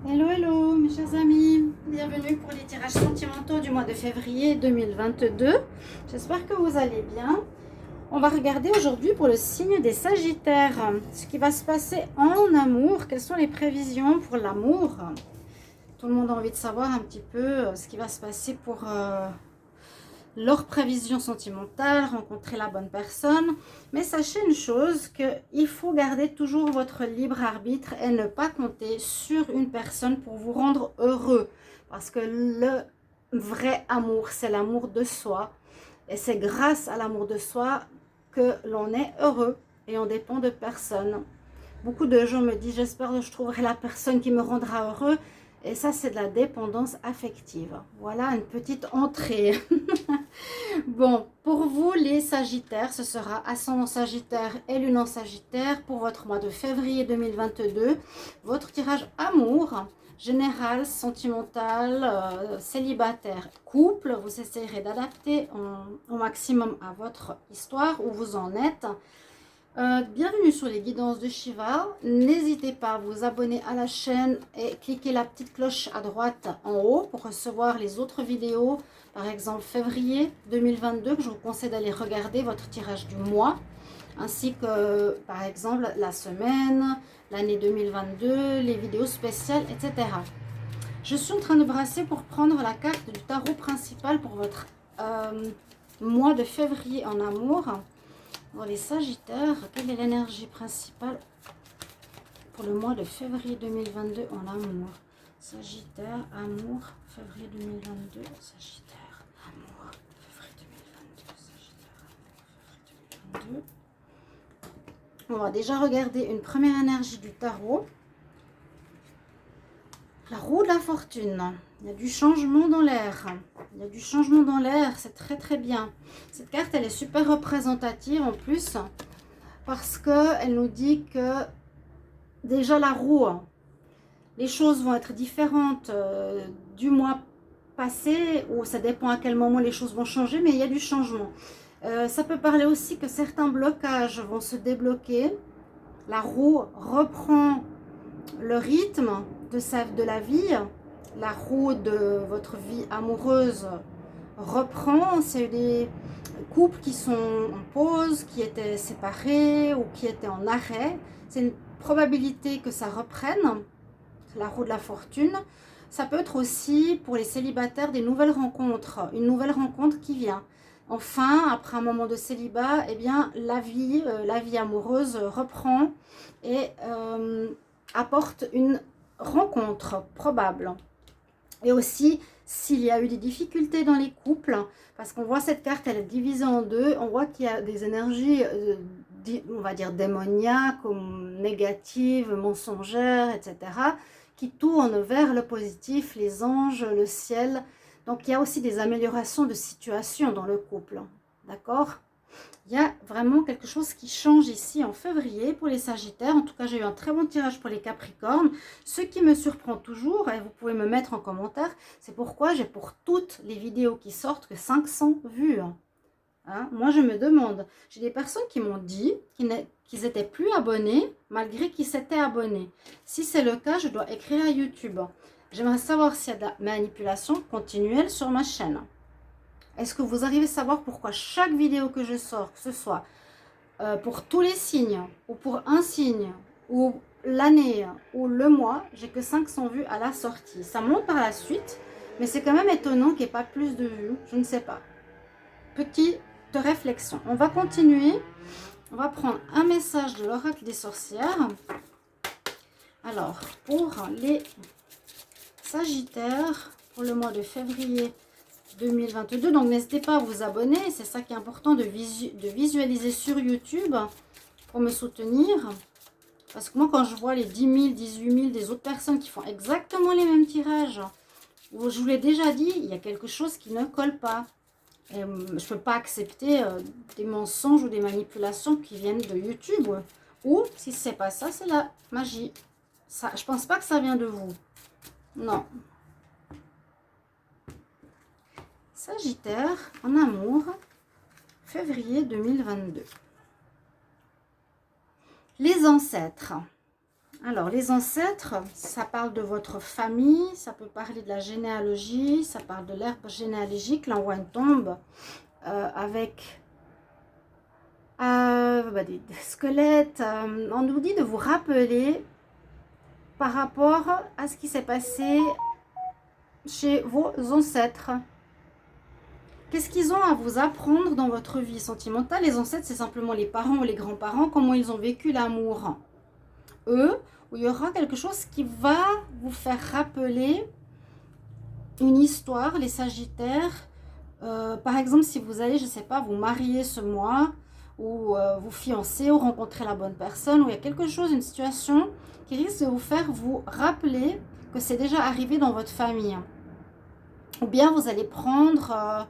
Hello, hello mes chers amis, bienvenue pour les tirages sentimentaux du mois de février 2022. J'espère que vous allez bien. On va regarder aujourd'hui pour le signe des Sagittaires, ce qui va se passer en amour, quelles sont les prévisions pour l'amour. Tout le monde a envie de savoir un petit peu ce qui va se passer pour leurs prévisions sentimentales, rencontrer la bonne personne. Mais sachez une chose, qu'il faut garder toujours votre libre arbitre et ne pas compter sur une personne pour vous rendre heureux. Parce que le vrai amour, c'est l'amour de soi. Et c'est grâce à l'amour de soi que l'on est heureux et on dépend de personne. Beaucoup de gens me disent, j'espère que je trouverai la personne qui me rendra heureux. Et ça, c'est de la dépendance affective. Voilà une petite entrée. Bon, pour vous les Sagittaires, ce sera ascendant Sagittaire et lune en Sagittaire pour votre mois de février 2022. Votre tirage amour, général, sentimental, célibataire, couple. Vous essayerez d'adapter au maximum à votre histoire où vous en êtes. Bienvenue sur les guidances de Shiva. N'hésitez pas à vous abonner à la chaîne et cliquez la petite cloche à droite en haut pour recevoir les autres vidéos. Par exemple, février 2022, que je vous conseille d'aller regarder votre tirage du mois, ainsi que, par exemple, la semaine, l'année 2022, les vidéos spéciales, etc. Je suis en train de brasser pour prendre la carte du tarot principal pour votre mois de février en amour. Pour les Sagittaires, quelle est l'énergie principale pour le mois de février 2022 en amour? Sagittaire, amour, février 2022, Sagittaire, amour, février 2022, Sagittaire, amour, février 2022. On va déjà regarder une première énergie du tarot. La roue de la fortune. Il y a du changement dans l'air. Il y a du changement dans l'air, c'est très très bien. Cette carte, elle est super représentative en plus, parce qu'elle nous dit que déjà la roue, les choses vont être différentes du mois passé, ou ça dépend à quel moment les choses vont changer, mais il y a du changement. Ça peut parler aussi que certains blocages vont se débloquer. La roue reprend le rythme de la vie. La roue de votre vie amoureuse reprend. C'est des couples qui sont en pause, qui étaient séparés ou qui étaient en arrêt. C'est une probabilité que ça reprenne, la roue de la fortune. Ça peut être aussi pour les célibataires des nouvelles rencontres, une nouvelle rencontre qui vient. Enfin, après un moment de célibat, eh bien, la vie amoureuse reprend et apporte une rencontre probable. Et aussi, s'il y a eu des difficultés dans les couples, parce qu'on voit cette carte, elle est divisée en deux, on voit qu'il y a des énergies, on va dire démoniaques, ou négatives, mensongères, etc., qui tournent vers le positif, les anges, le ciel. Donc, il y a aussi des améliorations de situation dans le couple, d'accord ? Il y a vraiment quelque chose qui change ici en février pour les Sagittaires. En tout cas, j'ai eu un très bon tirage pour les Capricornes. Ce qui me surprend toujours, et vous pouvez me mettre en commentaire, c'est pourquoi j'ai pour toutes les vidéos qui sortent que 500 vues. Hein? Moi, je me demande, j'ai des personnes qui m'ont dit qu'ils n'étaient plus abonnés malgré qu'ils s'étaient abonnés. Si c'est le cas, je dois écrire à YouTube. J'aimerais savoir s'il y a de la manipulation continuelle sur ma chaîne. Est-ce que vous arrivez à savoir pourquoi chaque vidéo que je sors, que ce soit pour tous les signes, ou pour un signe, ou l'année, ou le mois, j'ai que 500 vues à la sortie. Ça monte par la suite, mais c'est quand même étonnant qu'il n'y ait pas plus de vues. Je ne sais pas. Petite réflexion. On va continuer. On va prendre un message de l'oracle des sorcières. Alors, pour les Sagittaires, pour le mois de février 2022. Donc, n'hésitez pas à vous abonner. C'est ça qui est important de visualiser sur YouTube pour me soutenir. Parce que moi, quand je vois les 10 000, 18 000 des autres personnes qui font exactement les mêmes tirages, où je vous l'ai déjà dit, il y a quelque chose qui ne colle pas. Et je ne peux pas accepter des mensonges ou des manipulations qui viennent de YouTube. Ou, si ce n'est pas ça, c'est la magie. Ça, je ne pense pas que ça vient de vous. Non. Sagittaire, en amour, février 2022. Les ancêtres. Alors, les ancêtres, ça parle de votre famille, ça peut parler de la généalogie, ça parle de l'herbe généalogique. Là, on voit une tombe avec des squelettes. On nous dit de vous rappeler par rapport à ce qui s'est passé chez vos ancêtres. Qu'est-ce qu'ils ont à vous apprendre dans votre vie sentimentale? Les ancêtres, c'est simplement les parents ou les grands-parents, comment ils ont vécu l'amour. Eux, où il y aura quelque chose qui va vous faire rappeler une histoire, les Sagittaires. Par exemple, si vous allez, je ne sais pas, vous marier ce mois, ou vous fiancer, ou rencontrer la bonne personne, ou il y a quelque chose, une situation qui risque de vous faire vous rappeler que c'est déjà arrivé dans votre famille. Ou bien vous allez prendre...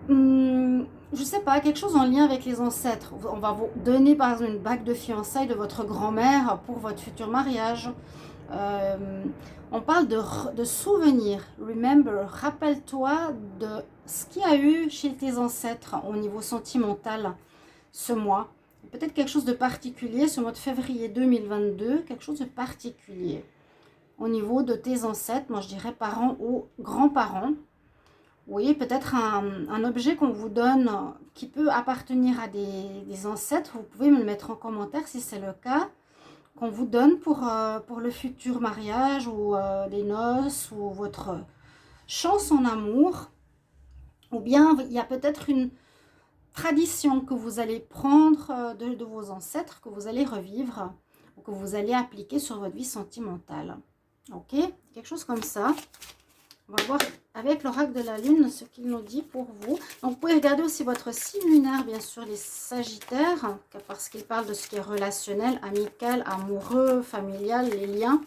je sais pas, quelque chose en lien avec les ancêtres. On va vous donner par exemple une bague de fiançailles de votre grand-mère pour votre futur mariage. On parle de souvenirs. Remember, rappelle-toi de ce qu'il y a eu chez tes ancêtres au niveau sentimental ce mois. Peut-être quelque chose de particulier, ce mois de février 2022, quelque chose de particulier au niveau de tes ancêtres, moi je dirais parents ou grands-parents. Oui, peut-être un objet qu'on vous donne qui peut appartenir à des ancêtres. Vous pouvez me le mettre en commentaire si c'est le cas. Qu'on vous donne pour le futur mariage ou les noces ou votre chance en amour. Ou bien il y a peut-être une tradition que vous allez prendre de vos ancêtres, que vous allez revivre ou que vous allez appliquer sur votre vie sentimentale. Ok, quelque chose comme ça. On va voir avec l'oracle de la lune ce qu'il nous dit pour vous. Donc, vous pouvez regarder aussi votre signe lunaire, bien sûr, les sagittaires, parce qu'il parle de ce qui est relationnel, amical, amoureux, familial, les liens.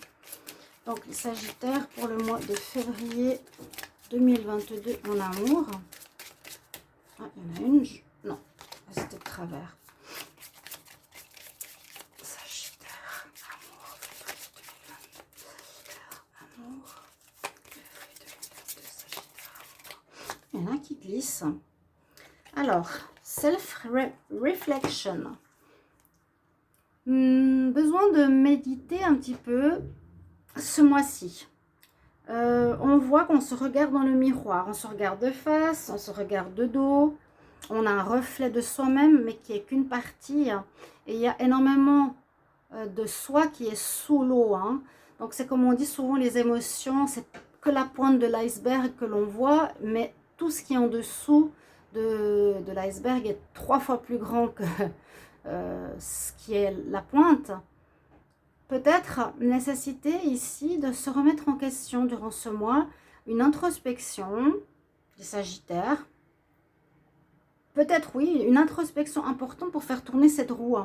Donc, les sagittaires pour le mois de février 2022 en amour. Ah, il y en a une. Non, c'était de travers. Sagittaire, amour, amour. Il y en a qui glissent. Alors, self-reflection. Besoin de méditer un petit peu ce mois-ci. On voit qu'on se regarde dans le miroir. On se regarde de face, on se regarde de dos. On a un reflet de soi-même, mais qui est qu'une partie. Et il y a énormément de soi qui est sous l'eau. Donc, c'est comme on dit souvent, les émotions, c'est que la pointe de l'iceberg que l'on voit, mais tout ce qui est en dessous de l'iceberg est 3 fois plus grand que ce qui est la pointe. Peut-être nécessité ici de se remettre en question durant ce mois, une introspection des Sagittaires. Peut-être oui, une introspection importante pour faire tourner cette roue.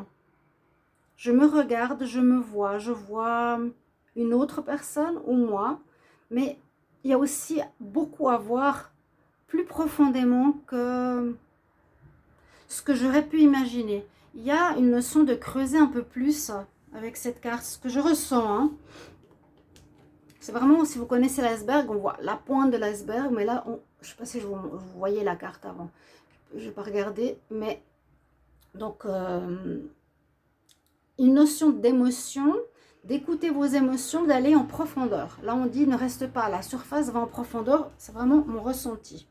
Je me regarde, je me vois, je vois une autre personne ou moi, mais il y a aussi beaucoup à voir plus profondément que ce que j'aurais pu imaginer. Il y a une notion de creuser un peu plus avec cette carte, ce que je ressens. C'est vraiment, si vous connaissez l'iceberg, on voit la pointe de l'iceberg, mais là, je ne sais pas si vous voyez la carte avant. Je n'ai pas regardé, mais donc, une notion d'émotion, d'écouter vos émotions, d'aller en profondeur. Là, on dit ne reste pas à la surface, va en profondeur. C'est vraiment mon ressenti.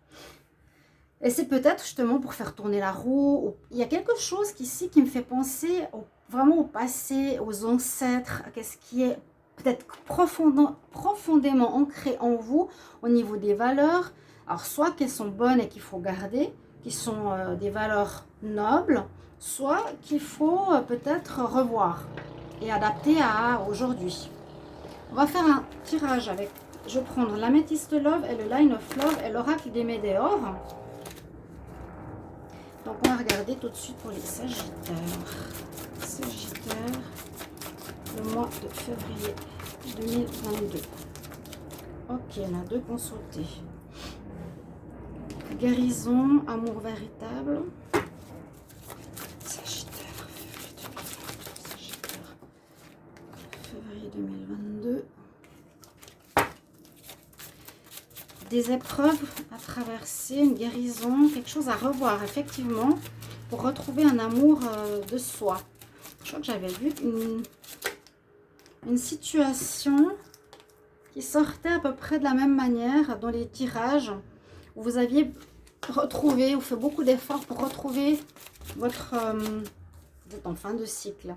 Et c'est peut-être justement pour faire tourner la roue. Il y a quelque chose ici qui me fait penser vraiment au passé, aux ancêtres, à ce qui est peut-être profondément ancré en vous au niveau des valeurs. Alors, soit qu'elles sont bonnes et qu'il faut garder, qui sont des valeurs nobles, soit qu'il faut peut-être revoir et adapter à aujourd'hui. On va faire un tirage avec, je vais prendre l'améthyste love et le line of love et l'oracle des météores. Donc on va regarder tout de suite pour les Sagittaires. Sagittaire, le mois de février 2022. Ok, on a 2 consultés. Guérison, amour véritable. Sagittaire, février 2022. Des épreuves à traverser, une guérison, quelque chose à revoir, effectivement, pour retrouver un amour de soi. Je crois que j'avais vu une situation qui sortait à peu près de la même manière dans les tirages, où vous aviez retrouvé ou fait beaucoup d'efforts pour retrouver votre... vous êtes en fin de cycle.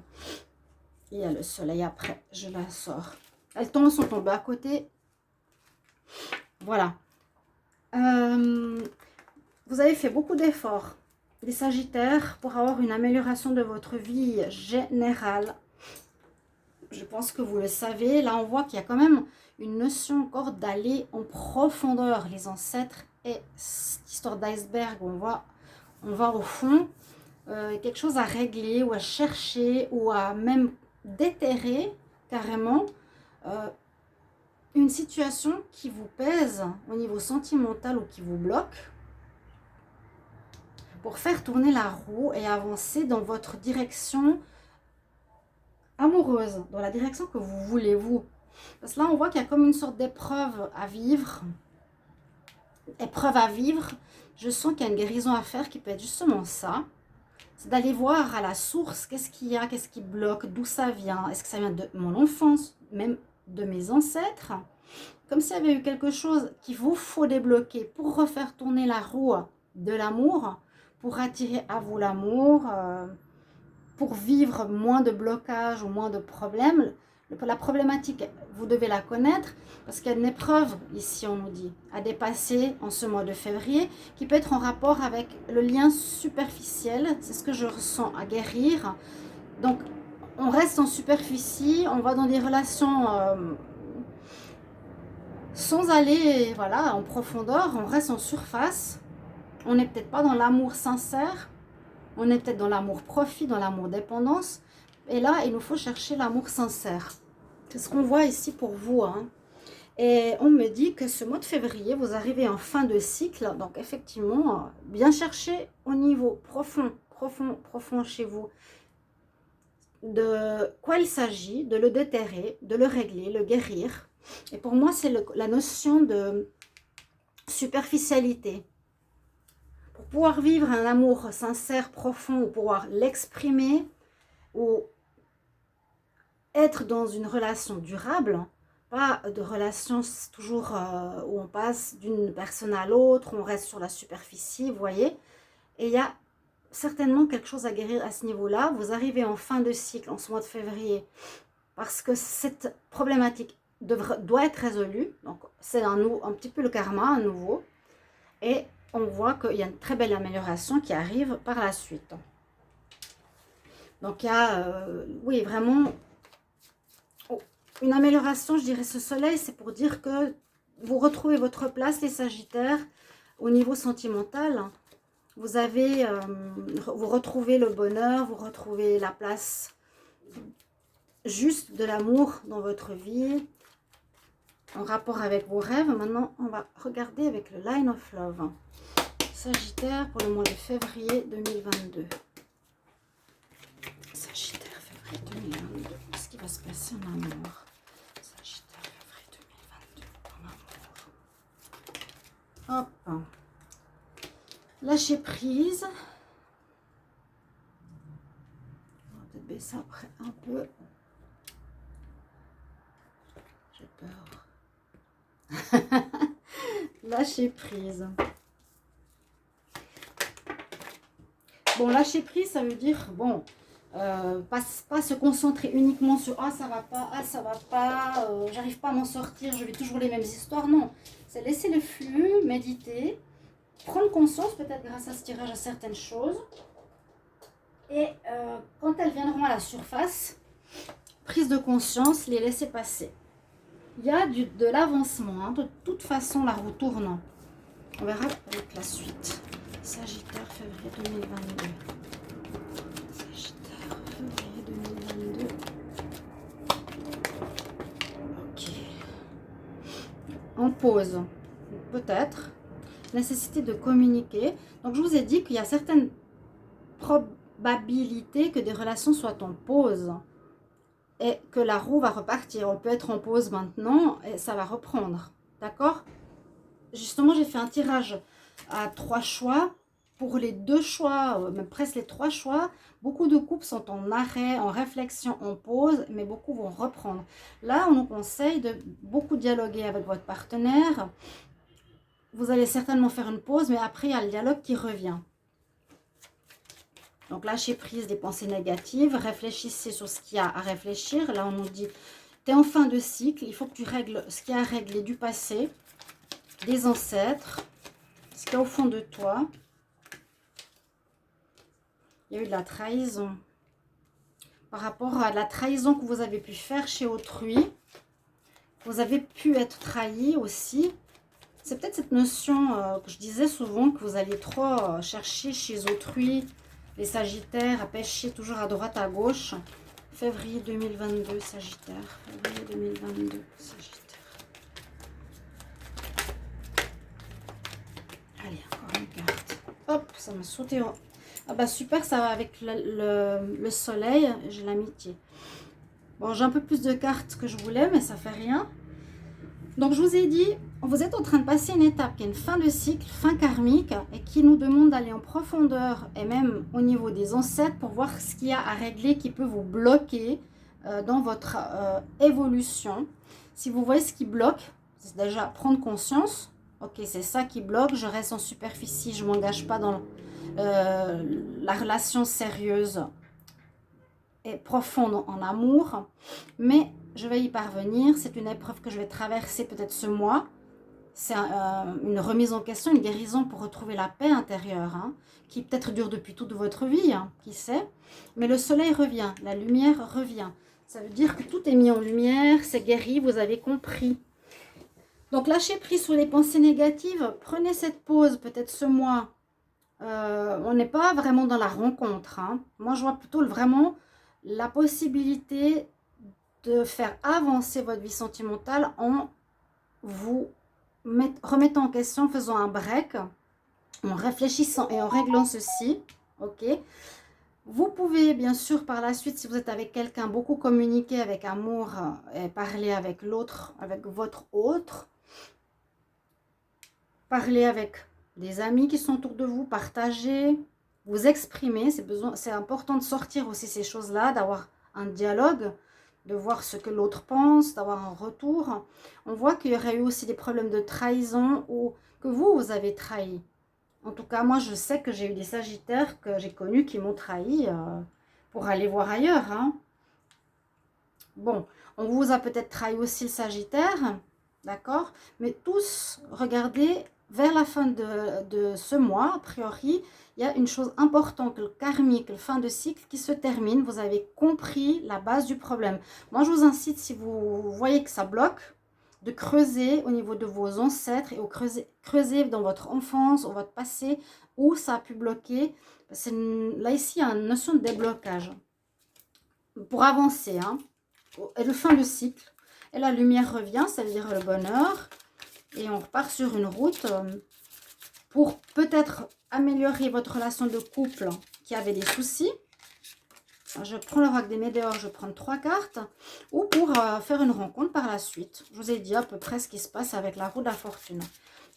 Il y a le soleil après, je la sors. Elles sont tombées à côté. Voilà. Vous avez fait beaucoup d'efforts, les Sagittaires, pour avoir une amélioration de votre vie générale. Je pense que vous le savez. Là, on voit qu'il y a quand même une notion encore d'aller en profondeur. Les ancêtres et cette histoire d'iceberg, on va au fond. Quelque chose à régler ou à chercher ou à même déterrer carrément. Une situation qui vous pèse au niveau sentimental ou qui vous bloque, pour faire tourner la roue et avancer dans votre direction amoureuse, dans la direction que vous voulez, vous. Parce que là, on voit qu'il y a comme une sorte d'épreuve à vivre. Épreuve à vivre. Je sens qu'il y a une guérison à faire qui peut être justement ça. C'est d'aller voir à la source, qu'est-ce qu'il y a, qu'est-ce qui bloque, d'où ça vient. Est-ce que ça vient de mon enfance, même de mes ancêtres? Comme s'il y avait eu quelque chose qu'il vous faut débloquer pour refaire tourner la roue de l'amour, pour attirer à vous l'amour, pour vivre moins de blocages ou moins de problèmes. La problématique, vous devez la connaître, parce qu'il y a une épreuve, ici on nous dit, à dépasser en ce mois de février, qui peut être en rapport avec le lien superficiel, c'est ce que je ressens, à guérir. Donc, on reste en superficie, on va dans des relations sans aller voilà, en profondeur, on reste en surface. On n'est peut-être pas dans l'amour sincère, on est peut-être dans l'amour profit, dans l'amour dépendance. Et là, il nous faut chercher l'amour sincère. C'est ce qu'on voit ici pour vous. Hein. Et on me dit que ce mois de février, vous arrivez en fin de cycle. Donc effectivement, bien chercher au niveau profond, profond chez vous. De quoi il s'agit, de le déterrer, de le régler, le guérir. Et pour moi, c'est la notion de superficialité. Pour pouvoir vivre un amour sincère, profond, ou pouvoir l'exprimer, ou être dans une relation durable, pas de relation toujours où on passe d'une personne à l'autre, on reste sur la superficie, vous voyez. Et il y a certainement quelque chose à guérir à ce niveau-là. Vous arrivez en fin de cycle, en ce mois de février, parce que cette problématique doit être résolue. Donc, c'est un petit peu le karma à nouveau. Et on voit qu'il y a une très belle amélioration qui arrive par la suite. Donc, il y a, oui, vraiment une amélioration, je dirais, ce soleil, c'est pour dire que vous retrouvez votre place, les Sagittaires, au niveau sentimental. Vous avez, vous retrouvez le bonheur, vous retrouvez la place juste de l'amour dans votre vie, en rapport avec vos rêves. Maintenant, on va regarder avec le Line of Love. Sagittaire pour le mois de février 2022. Sagittaire, février 2022. Qu'est-ce qui va se passer en amour? Sagittaire, février 2022, en amour. Hop. Lâcher prise. On va peut-être baisser après un peu. J'ai peur. Lâcher prise. Bon, lâcher prise, ça veut dire, bon, pas se concentrer uniquement sur « Ah, ça va pas, ah, ça va pas, j'arrive pas à m'en sortir, je vis toujours les mêmes histoires. » Non, c'est laisser le flux, méditer, prendre conscience, peut-être grâce à ce tirage, à certaines choses. Et quand elles viendront à la surface, prise de conscience, les laisser passer. Il y a de l'avancement, hein. De toute façon, la roue tourne. On verra avec la suite. Sagittaire, février 2022. Sagittaire, février 2022. Ok. En pause, peut-être. Nécessité de communiquer. Donc, je vous ai dit qu'il y a certaines probabilités que des relations soient en pause. Et que la roue va repartir. On peut être en pause maintenant et ça va reprendre. D'accord? Justement, j'ai fait un tirage à 3 choix. pour les 2 choix, même presque les 3 choix, beaucoup de couples sont en arrêt, en réflexion, en pause, mais beaucoup vont reprendre. Là, on nous conseille de beaucoup dialoguer avec votre partenaire. Vous allez certainement faire une pause, mais après, il y a le dialogue qui revient. Donc, lâchez prise des pensées négatives, réfléchissez sur ce qu'il y a à réfléchir. Là, on nous dit, tu es en fin de cycle, il faut que tu règles ce qu'il y a à régler du passé, des ancêtres, ce qu'il y a au fond de toi. Il y a eu de la trahison. Par rapport à la trahison que vous avez pu faire chez autrui, vous avez pu être trahi aussi. C'est peut-être cette notion que je disais souvent, que vous alliez trop chercher chez autrui, les Sagittaires, à pêcher toujours à droite, à gauche. Février 2022, Sagittaire. Février 2022, Sagittaire. Allez, encore une carte. Hop, ça m'a sauté. Ah bah super, ça va avec le soleil. J'ai l'amitié. Bon, j'ai un peu plus de cartes que je voulais, mais ça fait rien. Donc, je vous ai dit, vous êtes en train de passer une étape qui est une fin de cycle, fin karmique, et qui nous demande d'aller en profondeur, et même au niveau des ancêtres, pour voir ce qu'il y a à régler qui peut vous bloquer dans votre évolution. Si vous voyez ce qui bloque, c'est déjà prendre conscience. Ok, c'est ça qui bloque, je reste en superficie, je ne m'engage pas dans la relation sérieuse et profonde en amour, mais je vais y parvenir. C'est une épreuve que je vais traverser peut-être ce mois. C'est une remise en question, une guérison pour retrouver la paix intérieure, hein, qui peut-être dure depuis toute votre vie, hein, qui sait. Mais le soleil revient, la lumière revient. Ça veut dire que tout est mis en lumière, c'est guéri, vous avez compris. Donc lâchez prise sur les pensées négatives, prenez cette pause peut-être ce mois. On n'est pas vraiment dans la rencontre, hein. Moi je vois plutôt vraiment la possibilité de faire avancer votre vie sentimentale en vous remettant en question, en faisant un break, en réfléchissant et en réglant ceci. Ok. Vous pouvez bien sûr par la suite, si vous êtes avec quelqu'un, beaucoup communiquer avec amour et parler avec l'autre, avec votre autre. Parler avec des amis qui sont autour de vous, partager, vous exprimer. C'est important de sortir aussi ces choses-là, d'avoir un dialogue, de voir ce que l'autre pense, d'avoir un retour. On voit qu'il y aurait eu aussi des problèmes de trahison ou que vous avez trahi. En tout cas, moi, je sais que j'ai eu des Sagittaires que j'ai connus qui m'ont trahi pour aller voir ailleurs, hein. Bon, on vous a peut-être trahi aussi le Sagittaire, d'accord? Mais tous, regardez, vers la fin de ce mois, a priori, il y a une chose importante, le karmique, le fin de cycle qui se termine. Vous avez compris la base du problème. Moi, je vous incite, si vous voyez que ça bloque, de creuser au niveau de vos ancêtres et creuser dans votre enfance, ou votre passé, où ça a pu bloquer. Là, ici, il y a une notion de déblocage. Pour avancer, hein. Et le fin de cycle. Et la lumière revient, ça veut dire le bonheur. Et on repart sur une route pour peut-être améliorer votre relation de couple qui avait des soucis. Je prends l'oracle des météores, je prends 3 cartes. Ou pour faire une rencontre par la suite. Je vous ai dit à peu près ce qui se passe avec la roue de la fortune.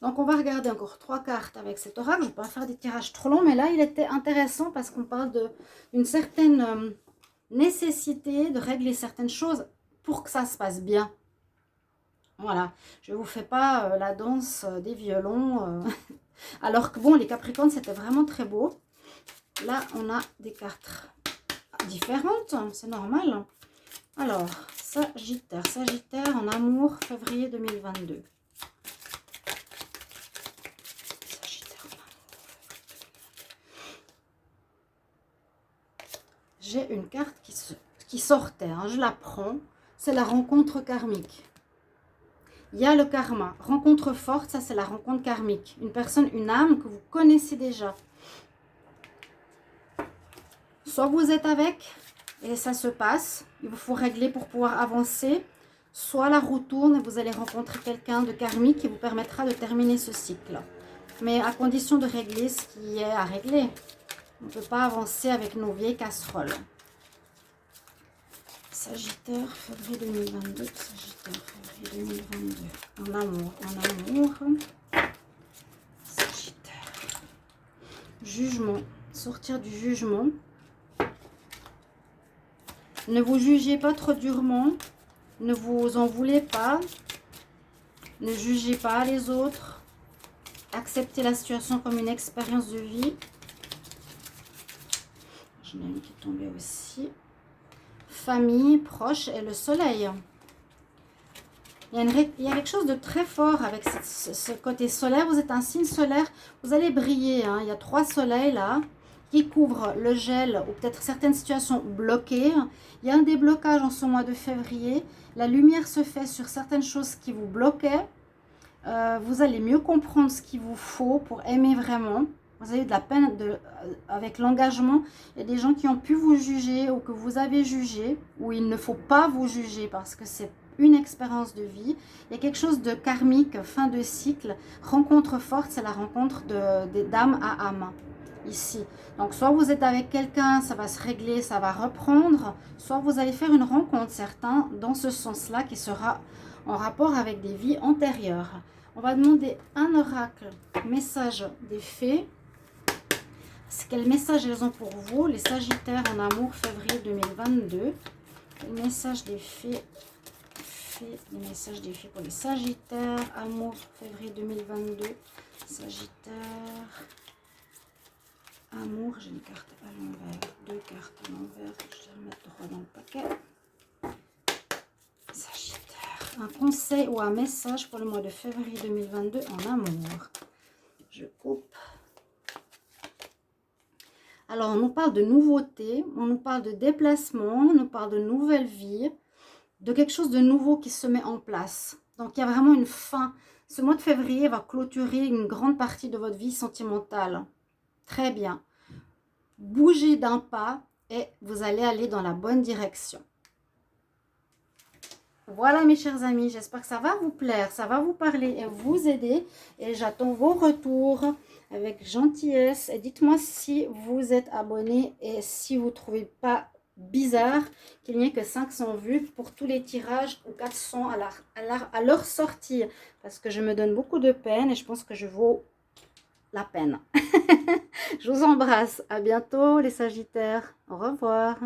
Donc on va regarder encore 3 cartes avec cet oracle. Je ne vais pas faire des tirages trop longs, mais là il était intéressant parce qu'on parle d'une certaine nécessité de régler certaines choses pour que ça se passe bien. Voilà, je ne vous fais pas la danse des violons. Alors que bon, les Capricornes, c'était vraiment très beau. Là, on a des cartes différentes, c'est normal. Alors, Sagittaire en amour, février 2022. Sagittaire en amour, j'ai une carte qui sortait, hein, je la prends. C'est la rencontre karmique. Il y a le karma. Rencontre forte, ça c'est la rencontre karmique. Une personne, une âme que vous connaissez déjà. Soit vous êtes avec et ça se passe. Il vous faut régler pour pouvoir avancer. Soit la roue tourne et vous allez rencontrer quelqu'un de karmique qui vous permettra de terminer ce cycle. Mais à condition de régler ce qui est à régler. On ne peut pas avancer avec nos vieilles casseroles. Sagittaire, février 2022. Sagittaire, février 2022. En amour, en amour. Sagittaire. sortir du jugement. Ne vous jugez pas trop durement. Ne vous en voulez pas. Ne jugez pas les autres. Acceptez la situation comme une expérience de vie. J'en ai une qui est tombée aussi. Famille, proche et le soleil. Il y a quelque chose de très fort avec ce côté solaire. Vous êtes un signe solaire. Vous allez briller. Hein. Il y a 3 soleils là qui couvrent le gel ou peut-être certaines situations bloquées. Il y a un déblocage en ce mois de février. La lumière se fait sur certaines choses qui vous bloquaient. Vous allez mieux comprendre ce qu'il vous faut pour aimer vraiment. Vous avez de la peine avec l'engagement. Il y a des gens qui ont pu vous juger ou que vous avez jugé, ou il ne faut pas vous juger parce que c'est une expérience de vie. Il y a quelque chose de karmique, fin de cycle. Rencontre forte, c'est la rencontre d'âme à âme, ici. Donc, soit vous êtes avec quelqu'un, ça va se régler, ça va reprendre. Soit vous allez faire une rencontre, certains, dans ce sens-là, qui sera en rapport avec des vies antérieures. On va demander un oracle, message des fées. Quel message elles ont pour vous, les Sagittaires en amour, février 2022. Quel message des fées, les messages des fées pour les Sagittaires, amour, février 2022. Sagittaire, amour, j'ai une carte à l'envers, 2 cartes à l'envers, je vais remettre 3 dans le paquet. Sagittaire. Un conseil ou un message pour le mois de février 2022 en amour. Je coupe. Alors, on nous parle de nouveauté, on nous parle de déplacement, on nous parle de nouvelle vie, de quelque chose de nouveau qui se met en place. Donc, il y a vraiment une fin. Ce mois de février va clôturer une grande partie de votre vie sentimentale. Très bien. Bougez d'un pas et vous allez aller dans la bonne direction. Voilà mes chers amis, j'espère que ça va vous plaire, ça va vous parler et vous aider. Et j'attends vos retours avec gentillesse. Et dites-moi si vous êtes abonné et si vous ne trouvez pas bizarre qu'il n'y ait que 500 vues pour tous les tirages ou 400 à leur sortie. Parce que je me donne beaucoup de peine et je pense que je vaux la peine. Je vous embrasse. À bientôt les Sagittaires. Au revoir.